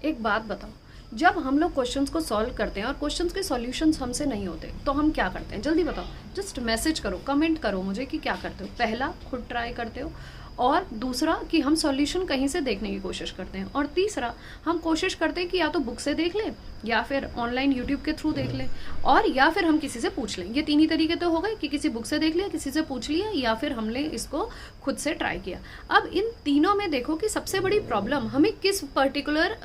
एक बात बताओ, जब हम लोग क्वेश्चंस को सॉल्व करते हैं और क्वेश्चंस के सॉल्यूशंस हमसे नहीं होते तो हम क्या करते हैं? जल्दी बताओ, जस्ट मैसेज करो, कमेंट करो मुझे कि क्या करते हो। पहला, खुद ट्राई करते हो, और दूसरा कि हम सॉल्यूशन कहीं से देखने की कोशिश करते हैं, और तीसरा हम कोशिश करते हैं कि या तो बुक से देख लें या फिर ऑनलाइन यूट्यूब के थ्रू देख लें, और या फिर हम किसी से पूछ लें। ये तीन ही तरीके तो हो गए कि किसी बुक से देख लिया, किसी से पूछ लिया, या फिर हमने इसको खुद से ट्राई किया। अब इन तीनों में देखो कि सबसे बड़ी प्रॉब्लम हमें किस पर्टिकुलर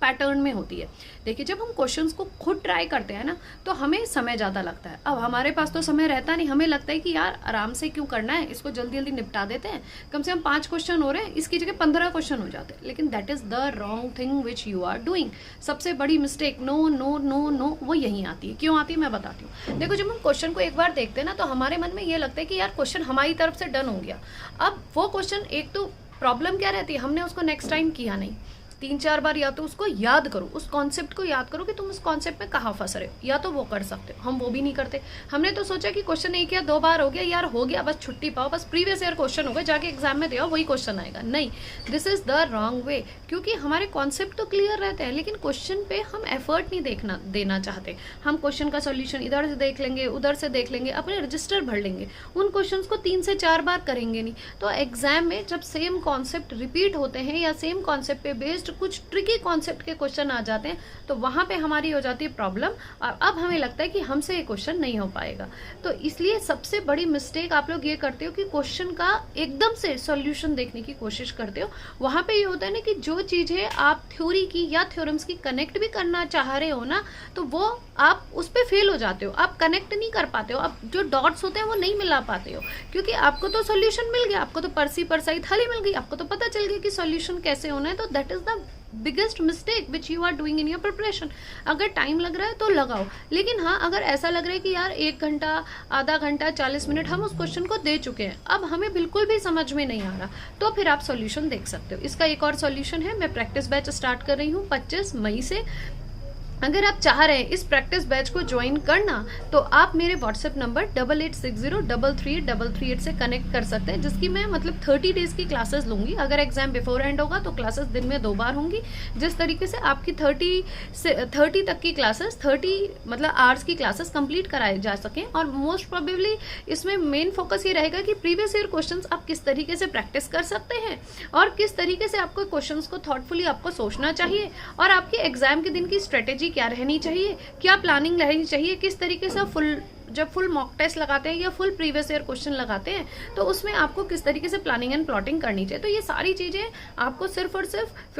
पैटर्न में होती है। देखिए, जब हम क्वेश्चंस को खुद ट्राई करते हैं ना तो हमें समय ज़्यादा लगता है। अब हमारे पास तो समय रहता नहीं, हमें लगता है कि यार आराम से क्यों करना है, इसको जल्दी जल्दी निपटा देते हैं, कम से कम 5 क्वेश्चन हो रहे हैं, इसकी जगह 15 क्वेश्चन हो जाते हैं। लेकिन that is the wrong thing which you are doing. सबसे बड़ी mistake no no no no वो यहीं आती है। क्यों आती है मैं बताती हूँ। देखो, जब हम क्वेश्चन को एक बार देखते हैं ना तो हमारे मन में ये लगता है कि यार क्वेश्चन हमारी तरफ से डन हो गया। अब वो क्वेश्चन, एक तो प्रॉब्लम क्या रहती है, हमने उसको नेक्स्ट टाइम किया नहीं। 3-4 बार या तो उसको याद करो, उस कॉन्सेप्ट को याद करो कि तुम उस कॉन्सेप्ट में कहाँ फंस रहे हो, या तो वो कर सकते हो। हम वो भी नहीं करते। हमने तो सोचा कि क्वेश्चन 1 या 2 बार हो गया, यार हो गया, बस छुट्टी पाओ, बस प्रीवियस ईयर क्वेश्चन हो गए, जाके एग्जाम में दे वही क्वेश्चन आएगा। नहीं, this is the wrong way. क्योंकि हमारे कॉन्सेप्ट तो क्लियर रहते हैं लेकिन क्वेश्चन पे हम एफर्ट नहीं देना चाहते। हम क्वेश्चन का सोल्यूशन इधर से देख लेंगे, उधर से देख लेंगे, अपने रजिस्टर भर लेंगे, उन क्वेश्चन को 3 से 4 बार करेंगे नहीं। तो एग्जाम में जब सेम कॉन्सेप्ट रिपीट होते हैं या सेम कॉन्सेप्ट पे बेस्ड कुछ ट्रिकी कॉन्सेप्ट के क्वेश्चन आ जाते हैं तो वहां पे हमारी हो जाती है प्रॉब्लम, और अब हमें लगता है कि हमसे ये क्वेश्चन नहीं हो पाएगा। तो इसलिए सबसे बड़ी मिस्टेक आप लोग ये करते हो कि क्वेश्चन का एकदम से सॉल्यूशन देखने की कोशिश करते हो। वहां पे ये होता है ना कि जो चीजें आप थ्योरी की या थ्योरम्स की कनेक्ट भी करना चाह रहे हो ना, तो वो आप उस पर फेल हो जाते हो, आप कनेक्ट नहीं कर पाते हो, आप जो डॉट्स होते हैं वो नहीं मिला पाते हो। क्योंकि आपको तो सॉल्यूशन मिल गया, आपको तो परसी परसाई थाली मिल गई, आपको तो पता चल गया कि सॉल्यूशन कैसे होना है। तो that is the biggest mistake which you are doing in your preparation. अगर टाइम लग रहा है तो लगाओ, लेकिन हाँ, अगर ऐसा लग रहा है कि यार 1 घंटा, आधा घंटा, 40 मिनट हम उस क्वेश्चन को दे चुके हैं, अब हमें बिल्कुल भी समझ में नहीं आ रहा, तो फिर आप सॉल्यूशन देख सकते हो। इसका एक और सॉल्यूशन है, मैं प्रैक्टिस बैच स्टार्ट कर रही हूँ 25 मई से। अगर आप चाह रहे हैं इस प्रैक्टिस बैच को ज्वाइन करना तो आप मेरे व्हाट्सएप नंबर 8860333838 से कनेक्ट कर सकते हैं, जिसकी मैं मतलब 30 डेज की क्लासेस लूंगी। अगर एग्जाम बिफोर एंड होगा तो क्लासेस दिन में 2 बार होंगी, जिस तरीके से आपकी 30 तक की क्लासेस, 30 मतलब आवर्स की क्लासेस कंप्लीट कराए जा सकें। और मोस्ट प्रोबेबली इसमें मेन फोकस ये रहेगा कि प्रीवियस ईयर क्वेश्चंस आप किस तरीके से प्रैक्टिस कर सकते हैं और किस तरीके से आपको क्वेश्चंस को थॉटफुली आपको सोचना चाहिए, और आपके एग्जाम के दिन की स्ट्रेटेजी क्या रहनी चाहिए, क्या प्लानिंग रहनी चाहिए, किस तरीके से जब फुल मॉक टेस्ट लगाते हैं या फुल प्रीवियस ईयर क्वेश्चन लगाते हैं तो उसमें आपको किस तरीके से प्लानिंग एंड प्लॉटिंग करनी चाहिए। तो ये सारी चीजें आपको सिर्फ और सिर्फ